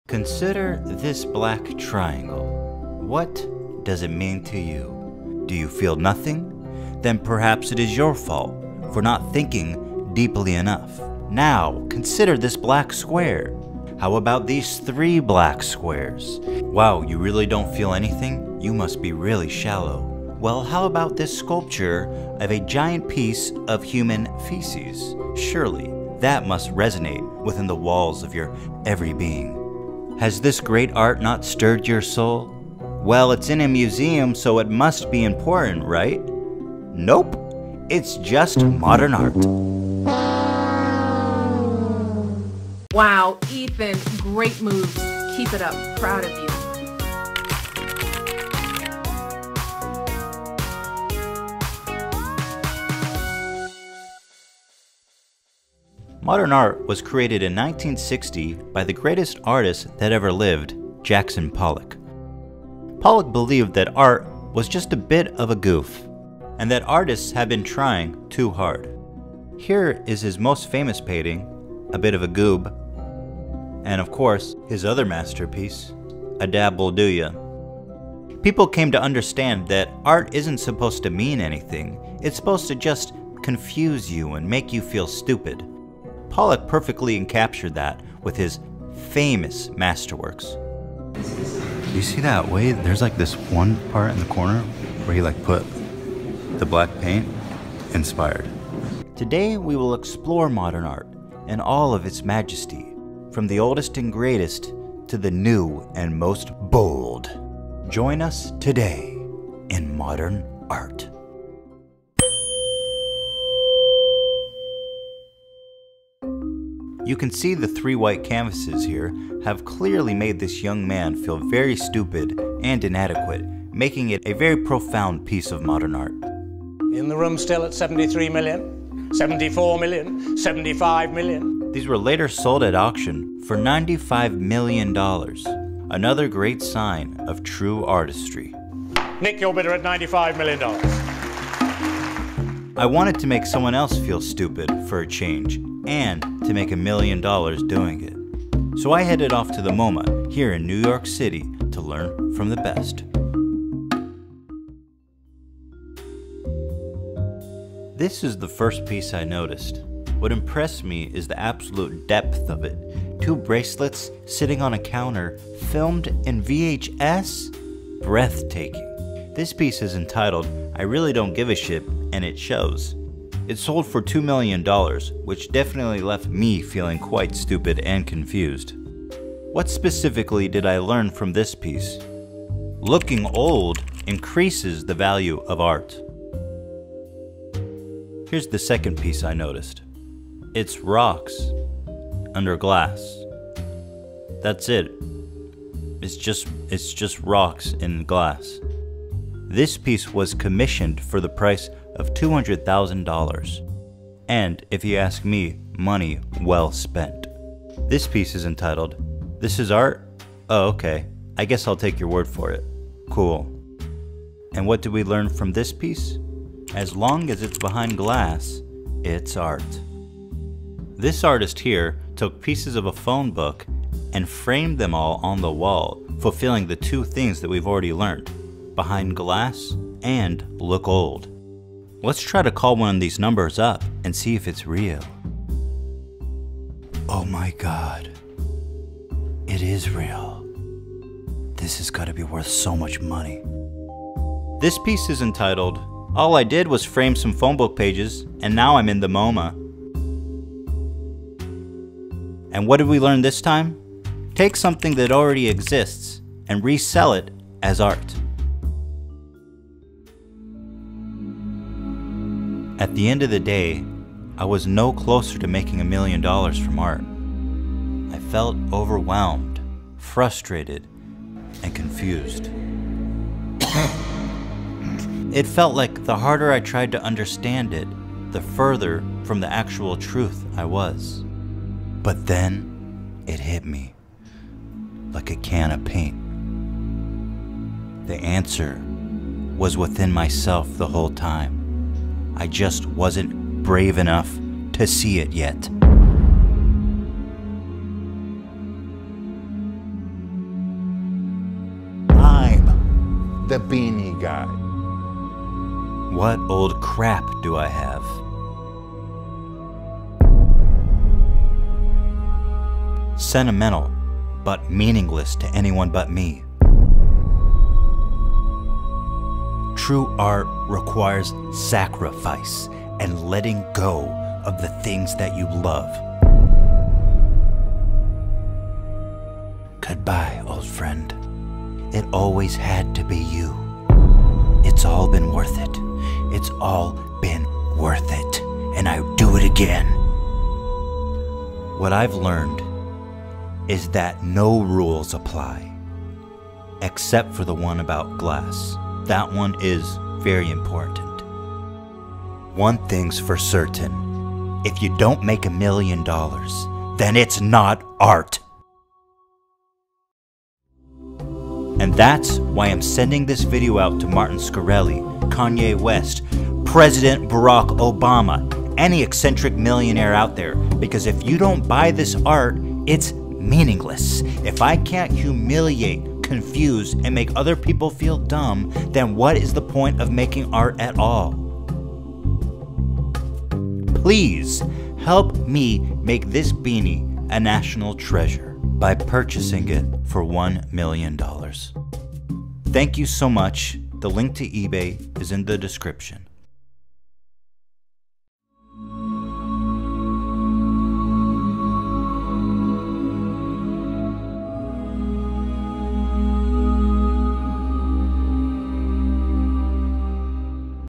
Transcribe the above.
Consider this black triangle. What does it mean to you? Do you feel nothing? Then perhaps it is your fault for not thinking deeply enough. Now, consider this black square. How about these 3 black squares? Wow, you really don't feel anything? You must be really shallow. Well, how about this sculpture of a giant piece of human feces? Surely, that must resonate within the walls of your every being. Has this great art not stirred your soul? Well, it's in a museum, so it must be important, right? Nope, it's just modern art. Wow, Ethan, great moves. Keep it up, proud of you. Modern art was created in 1960 by the greatest artist that ever lived, Jackson Pollock. Pollock believed that art was just a bit of a goof, and that artists had been trying too hard. Here is his most famous painting, A Bit of a Goob, and of course, his other masterpiece, A Dab Will Do Ya. People came to understand that art isn't supposed to mean anything, it's supposed to just confuse you and make you feel stupid. Pollock perfectly encaptured that with his famous masterworks. You see that way? There's like this one part in the corner where he like put the black paint. Inspired. Today we will explore modern art in all of its majesty, from the oldest and greatest to the new and most bold. Join us today in modern art. You can see the 3 white canvases here have clearly made this young man feel very stupid and inadequate, making it a very profound piece of modern art. In the room still at 73 million, 74 million, 75 million. These were later sold at auction for $95 million. Another great sign of true artistry. Nick, your bidder at $95 million. I wanted to make someone else feel stupid for a change, and to make $1 million doing it. So I headed off to the MoMA here in New York City to learn from the best. This is the first piece I noticed. What impressed me is the absolute depth of it. 2 bracelets sitting on a counter, filmed in VHS? Breathtaking. This piece is entitled, I Really Don't Give a Shit, and it shows. It sold for $2 million, which definitely left me feeling quite stupid and confused. What specifically did I learn from this piece? Looking old increases the value of art. Here's the second piece I noticed. It's rocks under glass. That's it. It's just rocks in glass. This piece was commissioned for the price of $200,000. And if you ask me, money well spent. This piece is entitled, This is Art? Oh, okay. I guess I'll take your word for it. Cool. And what did we learn from this piece? As long as it's behind glass, it's art. This artist here took pieces of a phone book and framed them all on the wall, fulfilling the 2 things that we've already learned, behind glass and look old. Let's try to call one of these numbers up and see if it's real. Oh my God, it is real. This has got to be worth so much money. This piece is entitled, All I Did Was Frame Some Phone Book Pages and Now I'm in the MoMA. And what did we learn this time? Take something that already exists and resell it as art. At the end of the day, I was no closer to making $1 million from art. I felt overwhelmed, frustrated, and confused. It felt like the harder I tried to understand it, the further from the actual truth I was. But then, it hit me, like a can of paint. The answer was within myself the whole time. I just wasn't brave enough to see it yet. the Beanie Guy. What old crap do I have? Sentimental, but meaningless to anyone but me. True art requires sacrifice and letting go of the things that you love. Goodbye, old friend. It always had to be you. It's all been worth it. It's all been worth it. And I do it again. What I've learned is that no rules apply, except for the one about glass. That one is very important. One thing's for certain. If you don't make $1 million, then it's not art. And that's why I'm sending this video out to Martin Shkreli, Kanye West, President Barack Obama, any eccentric millionaire out there. Because if you don't buy this art, it's meaningless. If I can't humiliate, confuse, and make other people feel dumb, then what is the point of making art at all? Please help me make this beanie a national treasure by purchasing it for $1 million. Thank you so much. The link to eBay is in the description.